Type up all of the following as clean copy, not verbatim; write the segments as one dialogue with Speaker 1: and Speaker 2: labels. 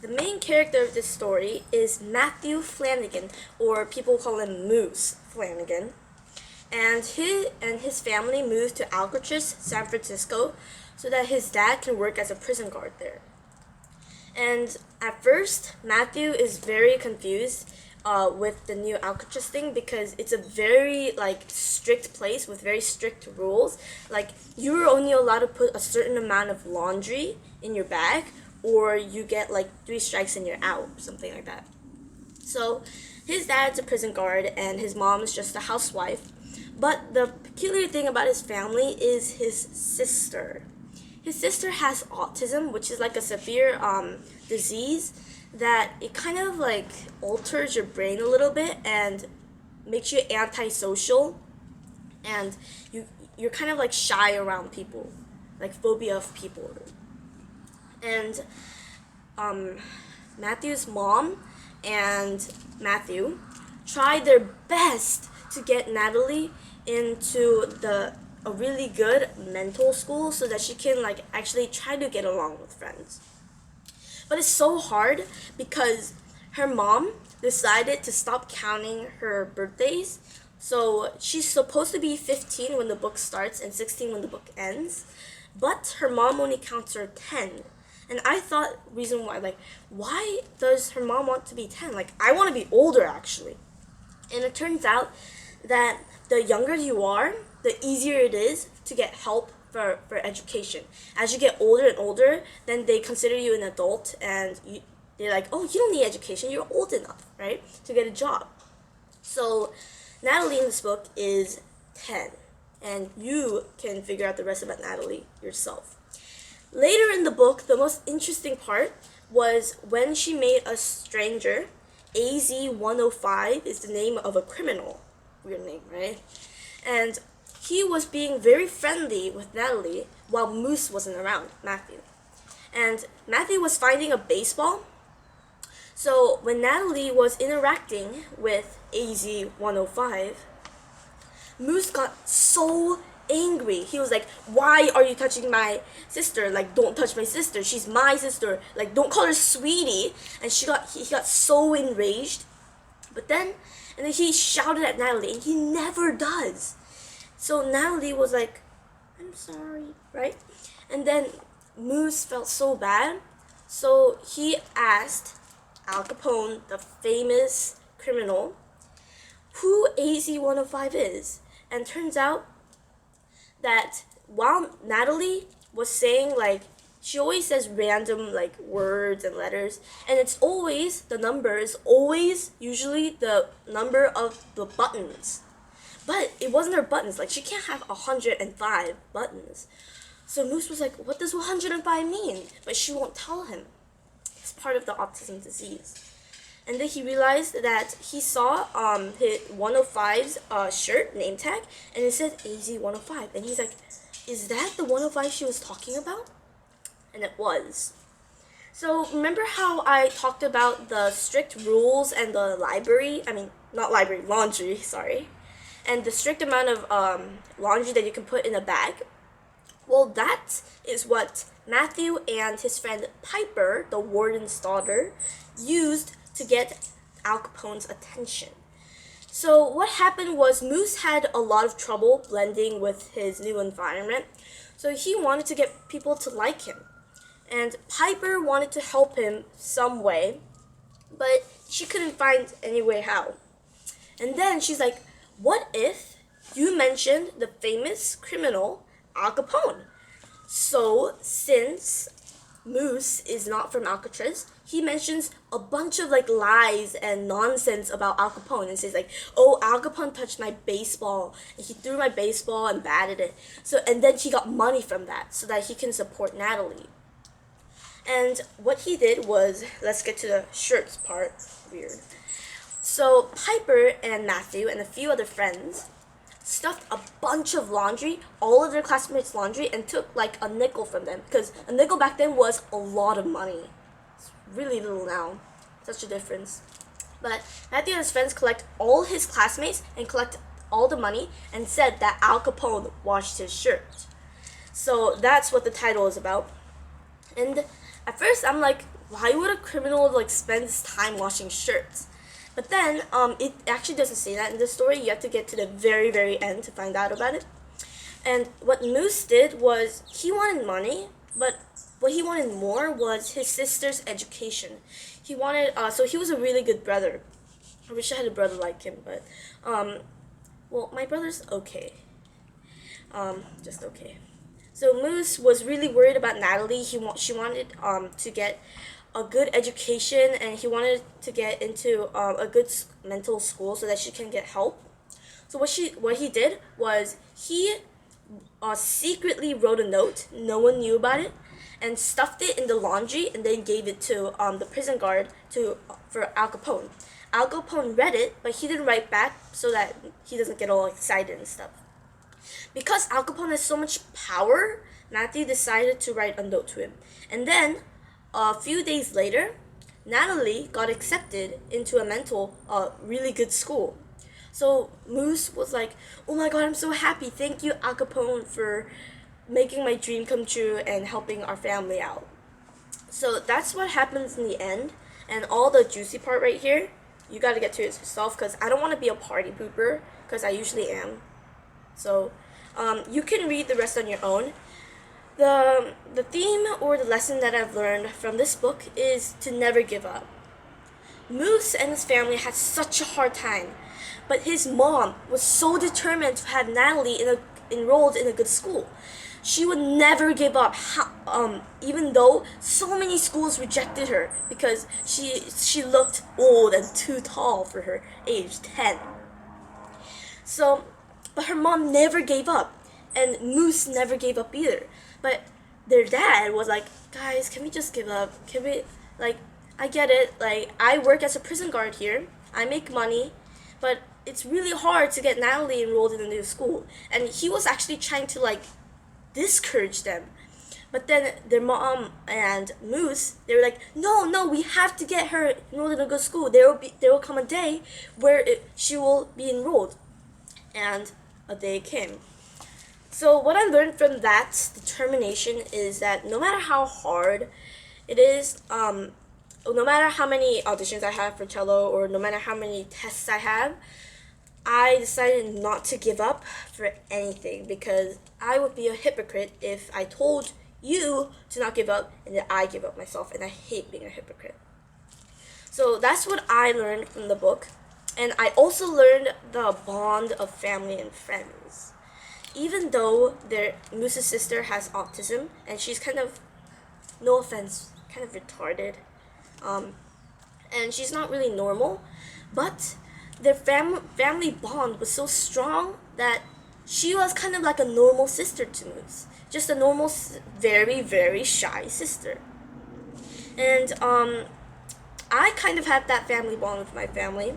Speaker 1: The main character of this story is Matthew Flanagan, or people call him Moose Flanagan. And his family moved to Alcatraz, San Francisco, so that his dad can work as a prison guard there. And at first, Matthew is very confused with the new Alcatraz thing because it's a very strict place with very strict rules. Like you were only allowed to put a certain amount of laundry in your bag, or you get like 3 strikes and you're out, something like that. So his dad's a prison guard and his mom's just a housewife. But the peculiar thing about his family is his sister. His sister has autism, which is like a severe disease that it kind of like alters your brain a little bit and makes you antisocial, and you're kind of like shy around people, like phobia of people. And Matthew's mom and Matthew tried their best to get Natalie into a really good mental school so that she can like actually try to get along with friends. But it's so hard because her mom decided to stop counting her birthdays. So she's supposed to be 15 when the book starts and 16 when the book ends. But her mom only counts her 10. And I thought reason why does her mom want to be 10? Like I want to be older actually. And it turns out that the younger you are, the easier it is to get help for education. As you get older and older, then they consider you an adult and they're like, oh, you don't need education, you're old enough, right, to get a job. So Natalie in this book is 10, and you can figure out the rest about Natalie yourself. Later in the book, the most interesting part was when she made a stranger. AZ-105 is the name of a criminal. Weird name, right? And he was being very friendly with Natalie while Moose wasn't around, Matthew. And Matthew was finding a baseball. So when Natalie was interacting with AZ-105, Moose got so angry. He was like, why are you touching my sister? Like, don't touch my sister. She's my sister. Like, don't call her sweetie. And he got so enraged. And then he shouted at Natalie, and he never does. So Natalie was like, I'm sorry, right? And then Moose felt so bad. So he asked Al Capone, the famous criminal, who AZ-105 is. And turns out that while Natalie was saying she always says random words and letters, and it's always the number is always usually the number of the buttons. But it wasn't her buttons. Like she can't have 105 buttons. So Moose was like, what does 105 mean? But she won't tell him. It's part of the autism disease. And then he realized that he saw his 105's shirt name tag, and it said AZ-105. And he's like, is that the 105 she was talking about? And it was. So remember how I talked about the strict rules and the laundry, sorry. And the strict amount of laundry that you can put in a bag? Well, that is what Matthew and his friend Piper, the warden's daughter, used to get Al Capone's attention. So what happened was Moose had a lot of trouble blending with his new environment, so he wanted to get people to like him. And Piper wanted to help him some way, but she couldn't find any way how. And then she's like, what if you mentioned the famous criminal Al Capone? So since Moose is not from Alcatraz, he mentions a bunch of lies and nonsense about Al Capone and says oh, Al Capone touched my baseball and he threw my baseball and batted it. And then he got money from that so that he can support Natalie. And what he did was, let's get to the shirts part. Weird. So Piper and Matthew and a few other friends stuffed a bunch of laundry, all of their classmates' laundry, and took a nickel from them, because a nickel back then was a lot of money. It's really little now. Such a difference. But Matthew and his friends collect all his classmates and collect all the money and said that Al Capone washed his shirt. So that's what the title is about. And at first I'm like, why would a criminal like spend his time washing shirts? But then it actually doesn't say that in the story. You have to get to the very, very end to find out about it. And what Moose did was he wanted money, but what he wanted more was his sister's education. He wanted, so he was a really good brother. I wish I had a brother like him, but, well, my brother's okay. Just okay. So Moose was really worried about Natalie. She wanted to get a good education, and he wanted to get into a good mental school so that she can get help. So what he did was he secretly wrote a note. No one knew about it, and stuffed it in the laundry, and then gave it to the prison guard for Al Capone. Al Capone read it, but he didn't write back so that he doesn't get all excited and stuff. Because Al Capone has so much power, Matthew decided to write a note to him. And then, a few days later, Natalie got accepted into a really good school. So Moose was like, oh my god, I'm so happy. Thank you, Al Capone, for making my dream come true and helping our family out. So that's what happens in the end. And all the juicy part right here, you gotta get to it yourself, because I don't want to be a party pooper, because I usually am. So you can read the rest on your own. The theme or the lesson that I've learned from this book is to never give up. Moose and his family had such a hard time, but his mom was so determined to have Natalie enrolled in a good school. She would never give up, even though so many schools rejected her because she looked old and too tall for her age, 10. So, but her mom never gave up, and Moose never gave up either. But their dad was like, guys, can we just give up? Can we, like, I get it, like, I work as a prison guard here, I make money, but it's really hard to get Natalie enrolled in a new school. And he was actually trying to, like, discourage them. But then their mom and Moose, they were like, no, we have to get her enrolled in a good school. There will come a day where she will be enrolled. And a day came. So what I learned from that determination is that no matter how hard it is, no matter how many auditions I have for cello, or no matter how many tests I have, I decided not to give up for anything, because I would be a hypocrite if I told you to not give up and then I give up myself, and I hate being a hypocrite. So that's what I learned from the book. And I also learned the bond of family and friends. Even though Moose's sister has autism, and she's kind of, no offense, kind of retarded, and she's not really normal, but their family bond was so strong that she was kind of like a normal sister to Moose. Just a normal, very, very shy sister. And I kind of had that family bond with my family,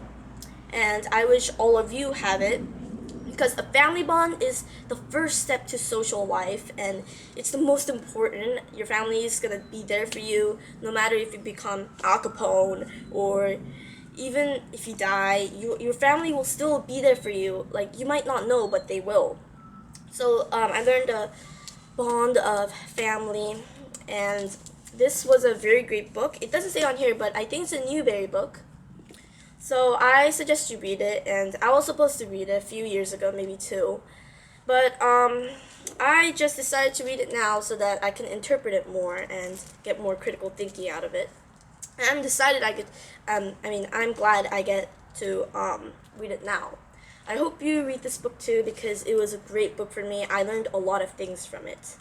Speaker 1: and I wish all of you have it, because a family bond is the first step to social life, and it's the most important. Your family is going to be there for you no matter if you become Al Capone, or even if you die, your family will still be there for you. Like, you might not know, but they will. So I learned a bond of family, and this was a very great book. It doesn't say on here, but I think it's a Newbery book. So I suggest you read it, and I was supposed to read it a few years ago, maybe 2. But I just decided to read it now so that I can interpret it more and get more critical thinking out of it. And I'm glad I get to read it now. I hope you read this book too, because it was a great book for me. I learned a lot of things from it.